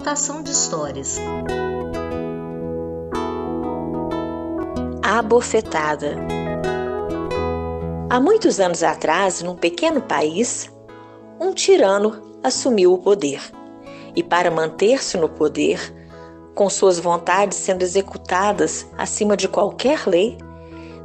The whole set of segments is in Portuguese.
contação de histórias. A bofetada. Há muitos anos atrás, num pequeno país, um tirano assumiu o poder. E para manter-se no poder, com suas vontades sendo executadas acima de qualquer lei,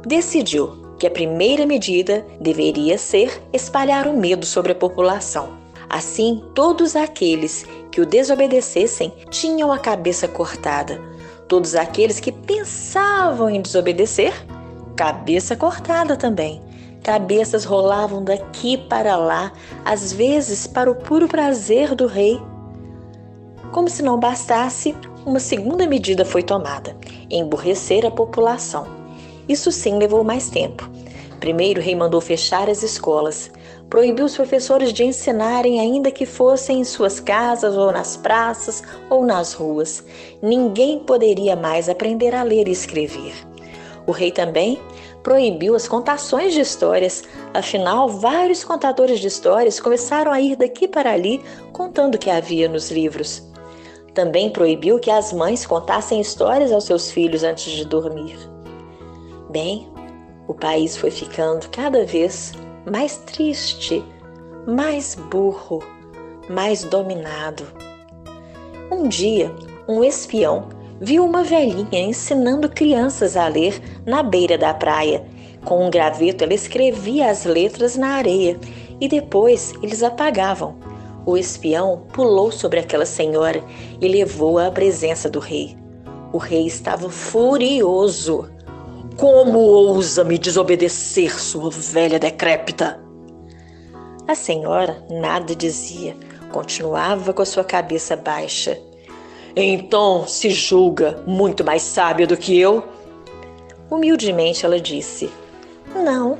decidiu que a primeira medida deveria ser espalhar o medo sobre a população. Assim, todos aqueles que o desobedecessem tinham a cabeça cortada. Todos aqueles que pensavam em desobedecer, cabeça cortada também. Cabeças rolavam daqui para lá, às vezes para o puro prazer do rei. Como se não bastasse, uma segunda medida foi tomada: emburrecer a população. Isso sim levou mais tempo. Primeiro, o rei mandou fechar as escolas, proibiu os professores de ensinarem, ainda que fossem em suas casas ou nas praças ou nas ruas. Ninguém poderia mais aprender a ler e escrever. O rei também proibiu as contações de histórias, afinal, vários contadores de histórias começaram a ir daqui para ali contando o que havia nos livros. Também proibiu que as mães contassem histórias aos seus filhos antes de dormir. Bem, o país foi ficando cada vez mais triste, mais burro, mais dominado. Um dia, um espião viu uma velhinha ensinando crianças a ler na beira da praia. Com um graveto, ela escrevia as letras na areia e depois eles apagavam. O espião pulou sobre aquela senhora e levou-a à presença do rei. O rei estava furioso. Como ousa me desobedecer, sua velha decrépita? A senhora nada dizia, continuava com a sua cabeça baixa. Então se julga muito mais sábia do que eu? Humildemente ela disse: Não,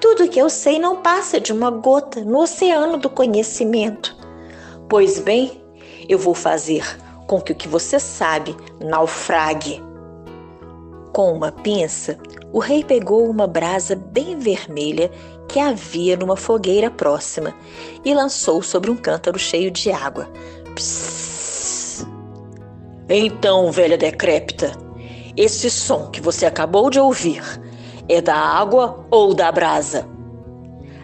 tudo que eu sei não passa de uma gota no oceano do conhecimento. Pois bem, eu vou fazer com que o que você sabe naufrague. Com uma pinça, o rei pegou uma brasa bem vermelha que havia numa fogueira próxima e lançou sobre um cântaro cheio de água. Psss! Então, velha decrépita, esse som que você acabou de ouvir é da água ou da brasa?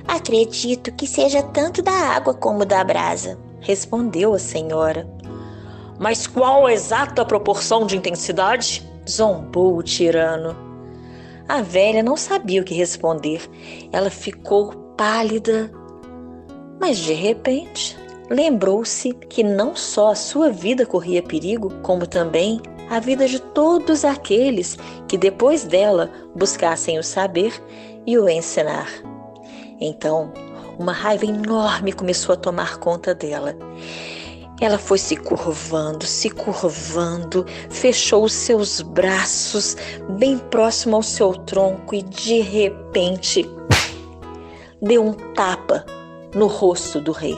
Acredito que seja tanto da água como da brasa, respondeu a senhora. Mas qual a exata proporção de intensidade? Zombou o tirano. A velha não sabia o que responder. Ela ficou pálida. Mas de repente, lembrou-se que não só a sua vida corria perigo, como também a vida de todos aqueles que depois dela buscassem o saber e o ensinar. Então, uma raiva enorme começou a tomar conta dela. Ela foi se curvando, fechou os seus braços bem próximo ao seu tronco e, de repente, deu um tapa no rosto do rei.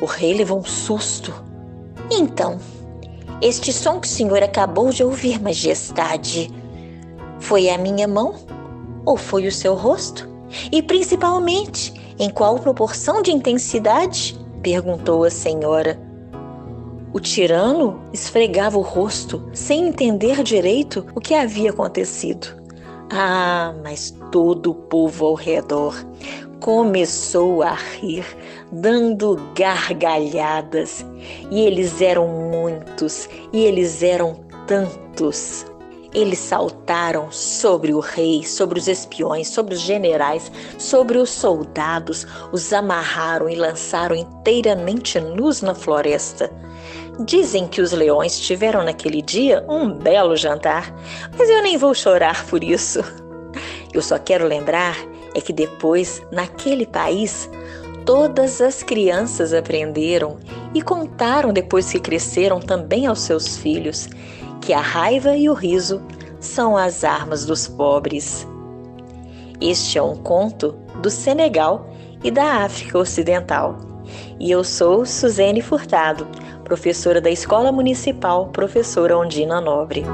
O rei levou um susto. Então, este som que o senhor acabou de ouvir, majestade, foi a minha mão ou foi o seu rosto? E, principalmente, em qual proporção de intensidade? Perguntou a senhora. O tirano esfregava o rosto sem entender direito o que havia acontecido. Mas todo o povo ao redor começou a rir, dando gargalhadas. E eles eram muitos, e eles eram tantos. Eles saltaram sobre o rei, sobre os espiões, sobre os generais, sobre os soldados, os amarraram e lançaram inteiramente nus na floresta. Dizem que os leões tiveram naquele dia um belo jantar, mas eu nem vou chorar por isso. Eu só quero lembrar é que depois, naquele país, todas as crianças aprenderam e contaram depois que cresceram também aos seus filhos que a raiva e o riso são as armas dos pobres. Este é um conto do Senegal e da África Ocidental. E eu sou Suzene Furtado, professora da Escola Municipal Professora Ondina Nobre.